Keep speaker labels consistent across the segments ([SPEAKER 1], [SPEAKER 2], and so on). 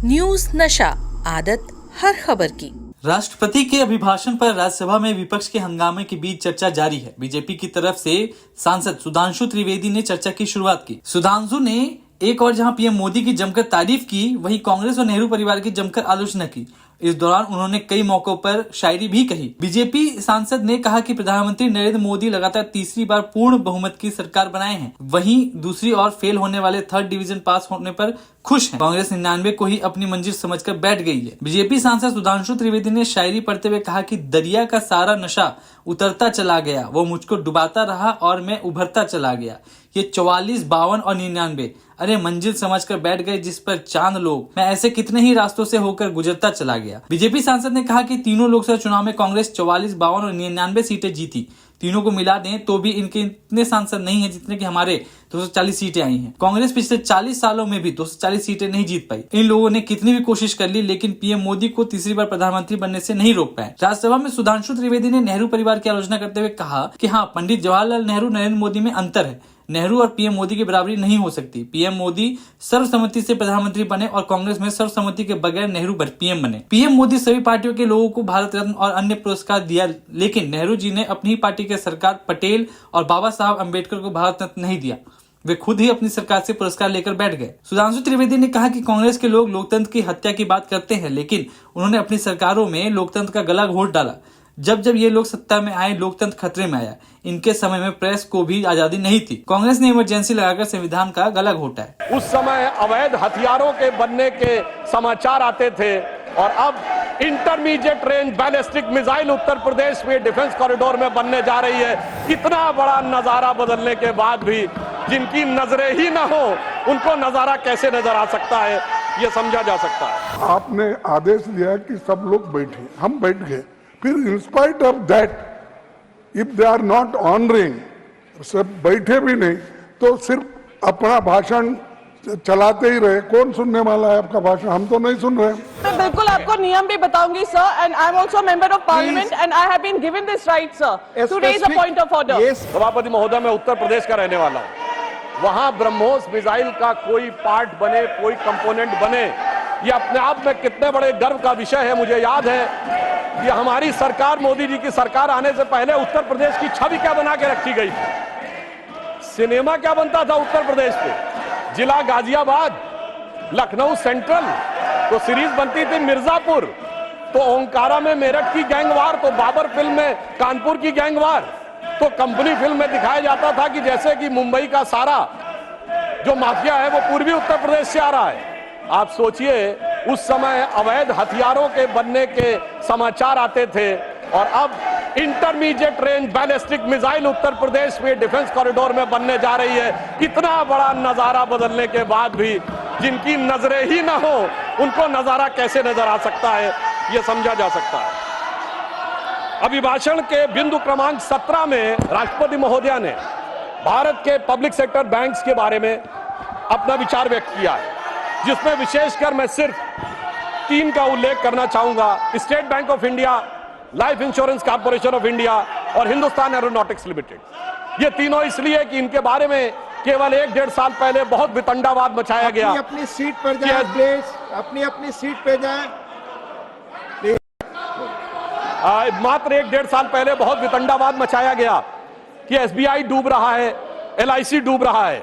[SPEAKER 1] News नशा, आदत हर खबर की।
[SPEAKER 2] राष्ट्रपति के अभिभाषण पर राज्यसभा में विपक्ष के हंगामे के बीच चर्चा जारी है। बीजेपी की तरफ से सांसद सुधांशु त्रिवेदी ने चर्चा की शुरुआत की। सुधांशु ने एक और जहां पीएम मोदी की जमकर तारीफ की, वहीं कांग्रेस और नेहरू परिवार की जमकर आलोचना की। इस दौरान उन्होंने कई मौकों पर शायरी भी कही। बीजेपी सांसद ने कहा कि प्रधानमंत्री नरेंद्र मोदी लगातार तीसरी बार पूर्ण बहुमत की सरकार बनाए हैं, वहीं दूसरी ओर फेल होने वाले थर्ड डिवीजन पास होने पर खुश हैं। कांग्रेस 99 को ही अपनी मंजिल समझकर बैठ गई है। बीजेपी सांसद सुधांशु त्रिवेदी ने शायरी पढ़ते हुए कहा कि दरिया का सारा नशा उतरता चला गया, वो मुझको डुबाता रहा और मैं उभरता चला गया। ये 44, 52 और 99 अरे मंजिल समझकर बैठ गए जिस पर चांद लोग, मैं ऐसे कितने ही रास्तों से होकर गुजरता चला गया। बीजेपी सांसद ने कहा कि तीनों लोकसभा चुनाव में कांग्रेस 44, 52 और 99 सीटें जीती। तीनों को मिला दें तो भी इनके इतने सांसद नहीं है जितने कि हमारे 240 सीटें आई हैं। कांग्रेस पिछले 40 सालों में भी 240 सीटें नहीं जीत पाई। इन लोगों ने कितनी भी कोशिश कर ली, लेकिन पीएम मोदी को तीसरी बार प्रधानमंत्री बनने से नहीं रोक पाए। राज्यसभा में सुधांशु त्रिवेदी ने नेहरू परिवार की आलोचना करते हुए कहा कि हाँ, पंडित जवाहरलाल नेहरू नरेंद्र मोदी में अंतर है। नेहरू और पीएम मोदी की बराबरी नहीं हो सकती। पीएम मोदी सर्वसम्मति से प्रधानमंत्री बने और कांग्रेस में सर्वसम्मति के बगैर नेहरू पीएम बने। पीएम मोदी सभी पार्टियों के लोगों को भारत रत्न और अन्य पुरस्कार दिया, लेकिन नेहरू जी ने अपनी ही पार्टी के सरकार पटेल और बाबा साहब अम्बेडकर को भारत रत्न नहीं दिया। वे खुद ही अपनी सरकार से पुरस्कार लेकर बैठ गए। सुधांशु त्रिवेदी ने कहा कि कांग्रेस के लोग लोकतंत्र की हत्या की बात करते हैं, लेकिन उन्होंने अपनी सरकारों में लोकतंत्र का गला घोट डाला। जब जब ये लोग सत्ता में आए, लोकतंत्र खतरे में आया। इनके समय में प्रेस को भी आजादी नहीं थी। कांग्रेस ने इमरजेंसी लगाकर संविधान का गला घोटा है।
[SPEAKER 3] उस समय अवैध हथियारों के बनने के समाचार आते थे और अब intermediate range ballistic missile Uttar Pradesh में डिफेंस कॉरिडोर में बनने जा रही है। इतना बड़ा नजारा बदलने के बाद भी जिनकी नजरें ही ना हो, उनको नजारा कैसे नजर आ सकता है, ये समझा जा सकता है।
[SPEAKER 4] आपने आदेश दिया कि सब लोग बैठे, हम बैठ गए। फिर in spite of that, if they are not honouring, सब बैठे भी नहीं तो सिर्फ अपना भाषण चलाते ही रहे। कौन सुनने वाला है आपका भाषण? हम तो नहीं सुन रहे।
[SPEAKER 5] मैं बिल्कुल आपको नियम भी बताऊंगी sir, and I am also member of parliament and I have been given this right sir to raise a point of order.
[SPEAKER 3] सभापति महोदय, मैं उत्तर प्रदेश का रहने वाला हूँ। वहां ब्रह्मोस मिसाइल का कोई पार्ट बने, कोई कंपोनेंट बने, ये अपने आप में कितने बड़े गर्व का विषय है। मुझे याद है कि हमारी सरकार, मोदी जी की सरकार आने से पहले उत्तर प्रदेश की छवि क्या बना के रखी गई थी। सिनेमा क्या बनता था उत्तर प्रदेश पे, जिला गाजियाबाद, लखनऊ सेंट्रल, तो सीरीज बनती थी मिर्जापुर, तो ओंकारा में मेरठ की गैंगवार, तो बाबर फिल्म में कानपुर की गैंगवार, तो कंपनी फिल्म में दिखाया जाता था कि जैसे कि मुंबई का सारा जो माफिया है वो पूर्वी उत्तर प्रदेश से आ रहा है। आप सोचिए, उस समय अवैध हथियारों के बनने के समाचार आते थे और अब intermediate range ballistic missile Uttar Pradesh में डिफेंस कॉरिडोर में बनने जा रही है। इतना बड़ा नजारा बदलने के बाद भी जिनकी नजरें ही ना हो, उनको नजारा कैसे नजर आ सकता है, यह समझा जा सकता है। अभिभाषण के बिंदु क्रमांक 17 में राष्ट्रपति महोदया ने भारत के पब्लिक सेक्टर बैंक्स के बारे में अपना विचार व्यक्त किया है, जिसमें विशेषकर मैं सिर्फ 3 का उल्लेख करना चाहूंगा। State bank of India, life insurance corporation of India और हिंदुस्तान एरोनॉटिक्स लिमिटेड। ये तीनों इसलिए कि इनके बारे में केवल 1-1.5 साल पहले बहुत वितंडावाद मचाया गया।
[SPEAKER 6] अपनी सीट पर जाए प्लीज, अपनी सीट पे जाए।
[SPEAKER 3] मात्र 1-1.5 साल पहले बहुत वितंडावाद मचाया गया कि एसबीआई डूब रहा है, एलआईसी डूब रहा है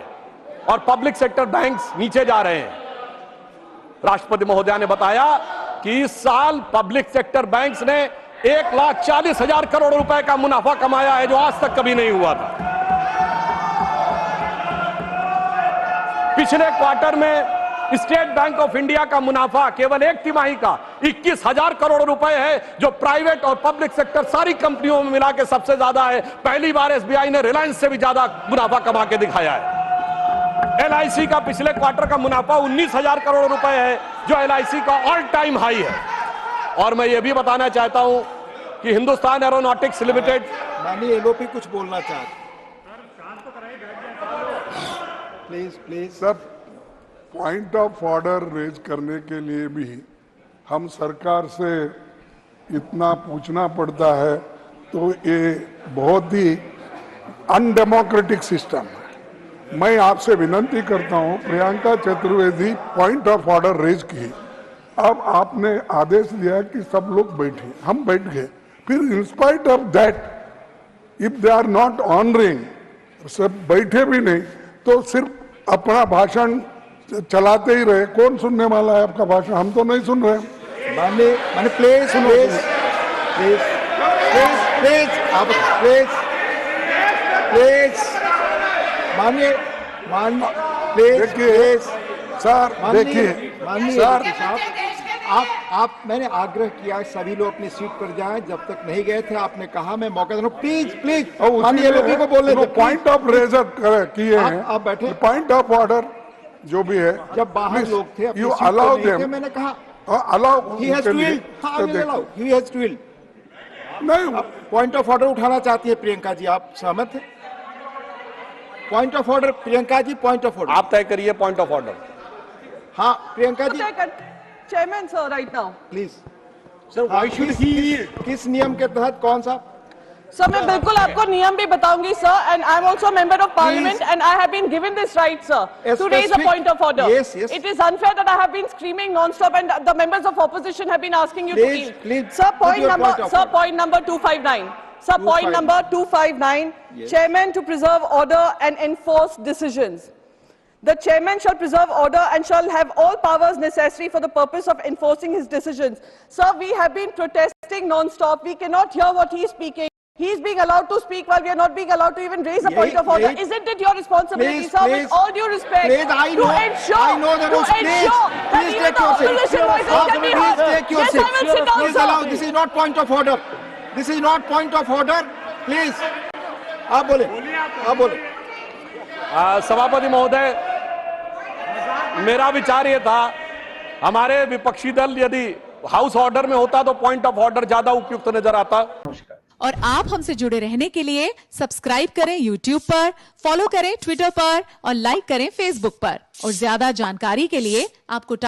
[SPEAKER 3] और पब्लिक सेक्टर बैंक्स नीचे जा रहे हैं। राष्ट्रपति महोदया ने बताया कि इस साल पब्लिक सेक्टर बैंक्स ने 1,40,000 करोड़ रुपए का मुनाफा कमाया है, जो आज तक कभी नहीं हुआ था। पिछले क्वार्टर में स्टेट बैंक ऑफ इंडिया का मुनाफा केवल 1 तिमाही का 21,000 करोड़ रुपए है, जो प्राइवेट और पब्लिक सेक्टर सारी कंपनियों में मिला के सबसे ज्यादा है। पहली बार एसबीआई ने रिलायंस से भी ज्यादा मुनाफा कमा के दिखाया है। एलआईसी का पिछले क्वार्टर का मुनाफा 19,000 करोड़ रुपए है, जो एलआईसी का ऑल टाइम हाई है। और मैं ये भी बताना चाहता हूं कि हिंदुस्तान एरोनॉटिक्स लिमिटेड,
[SPEAKER 6] माननीय एलओपी कुछ बोलना चाहते please
[SPEAKER 4] sir, point of order raise करने के लिए भी हम सरकार से इतना पूछना पड़ता है, तो ये बहुत ही अनडेमोक्रेटिक सिस्टम है। मैं आपसे विनती करता हूं, Priyanka Chaturvedi point of order raise की, अब आपने आदेश दिया कि सब लोग बैठे, हम बैठ गए, फिर in spite of that if they are not honouring, सब बैठे भी नहीं तो सिर्फ अपना भाषण चलाते ही रहे। कौन सुनने वाला है आपका भाषण? हम तो नहीं सुन रहे।
[SPEAKER 6] माननीय please please please please please आप प्लीज प्लीज माननीय प्लीज
[SPEAKER 4] देखिए सर, देखिए
[SPEAKER 6] माननीय
[SPEAKER 4] सर,
[SPEAKER 6] आप मैंने आग्रह किया सभी लोग अपनी सीट पर जाएं। जब तक नहीं गए थे आपने कहा मैं मौका दे रहा हूं, प्लीज प्लीज माननीय लोगों को बोलने दो।
[SPEAKER 4] पॉइंट ऑफ रेजर किए हैं,
[SPEAKER 6] आप बैठे,
[SPEAKER 4] पॉइंट ऑफ ऑर्डर जो भी है,
[SPEAKER 6] जब बाहर लोग थे
[SPEAKER 4] यू अलाउ देम,
[SPEAKER 6] मैंने कहा
[SPEAKER 4] allow
[SPEAKER 6] he has to yield, he has to yield.
[SPEAKER 4] नहीं,
[SPEAKER 6] पॉइंट ऑफ ऑर्डर उठाना चाहती है प्रियंका जी, आप सहमत हैं? Point of order Priyanka ji, point of order
[SPEAKER 3] आप तय करिए पॉइंट ऑफ ऑर्डर।
[SPEAKER 6] हाँ Priyanka ji
[SPEAKER 5] Chairman, sir, right now.
[SPEAKER 6] Please sir, why should he, किस नियम के तहत कौन सा?
[SPEAKER 5] Sir, मैं बिल्कुल आपको नियम भी बताऊंगी, sir, and I'm also a member of parliament,
[SPEAKER 6] Please.
[SPEAKER 5] and I have been given this right, sir,
[SPEAKER 6] A
[SPEAKER 5] to raise a
[SPEAKER 6] specific-
[SPEAKER 5] point of order.
[SPEAKER 6] Yes, yes.
[SPEAKER 5] It is unfair that I have been screaming non-stop, and the members of opposition have been asking you to
[SPEAKER 6] Please,
[SPEAKER 5] yield.
[SPEAKER 6] please,
[SPEAKER 5] Sir,
[SPEAKER 6] put your point of order.
[SPEAKER 5] point number 259. Sir, point
[SPEAKER 6] 259.
[SPEAKER 5] number 259.
[SPEAKER 6] Yes.
[SPEAKER 5] Chairman to preserve order and enforce decisions. The chairman shall preserve order and shall have all powers necessary for the purpose of enforcing his decisions. Sir, we have been protesting non-stop. We cannot hear what he is speaking. He is being allowed to speak while we are not being allowed to even raise a point of order.
[SPEAKER 6] Please.
[SPEAKER 5] Isn't it your responsibility,
[SPEAKER 6] Please,
[SPEAKER 5] sir,
[SPEAKER 6] please.
[SPEAKER 5] with all due respect,
[SPEAKER 6] Please, I know the rules. Please,
[SPEAKER 5] that
[SPEAKER 6] please
[SPEAKER 5] even
[SPEAKER 6] take
[SPEAKER 5] the
[SPEAKER 6] your seat.
[SPEAKER 5] opposition voices can be
[SPEAKER 6] Please
[SPEAKER 5] heard?
[SPEAKER 6] take your
[SPEAKER 5] Yes,
[SPEAKER 6] seat.
[SPEAKER 5] I will sit down,
[SPEAKER 6] Please
[SPEAKER 5] sir.
[SPEAKER 6] allow. This is not point of order. This is not point of order. Please, आप बोले, आप बोले।
[SPEAKER 3] सभापति महोदय, मेरा विचार ये था, हमारे विपक्षी दल यदि हाउस ऑर्डर में होता तो पॉइंट ऑफ ऑर्डर ज्यादा उपयुक्त नजर आता।
[SPEAKER 7] और आप हमसे जुड़े रहने के लिए सब्सक्राइब करें YouTube पर, फॉलो करें Twitter पर और लाइक करें Facebook पर। और ज्यादा जानकारी के लिए आपको